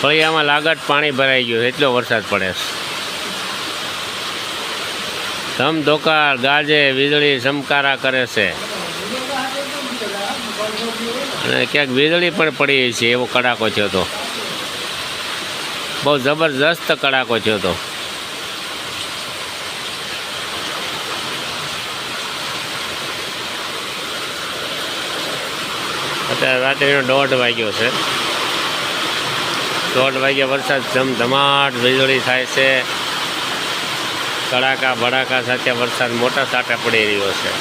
ફળિયામાં લાગત પાણી ભરાઈ ગયું, એટલો વરસાદ પડે છે. ધમધોકાર ગાજે, વીજળી ચમકારા કરે છે અને ક્યાંક વીજળી પણ પડી છે. એવો કડાકો થયો હતો, બહુ જબરજસ્ત કડાકો થયો હતો. અત્યારે રાત્રિનો 1:30 વાગ્યો છે. 1:30 વાગ્યા વરસાદ ધમધમાટ વીજળી થાય છે. કડાકા ભડાકા સાથે વરસાદ મોટા છાંટા પડી રહ્યો છે.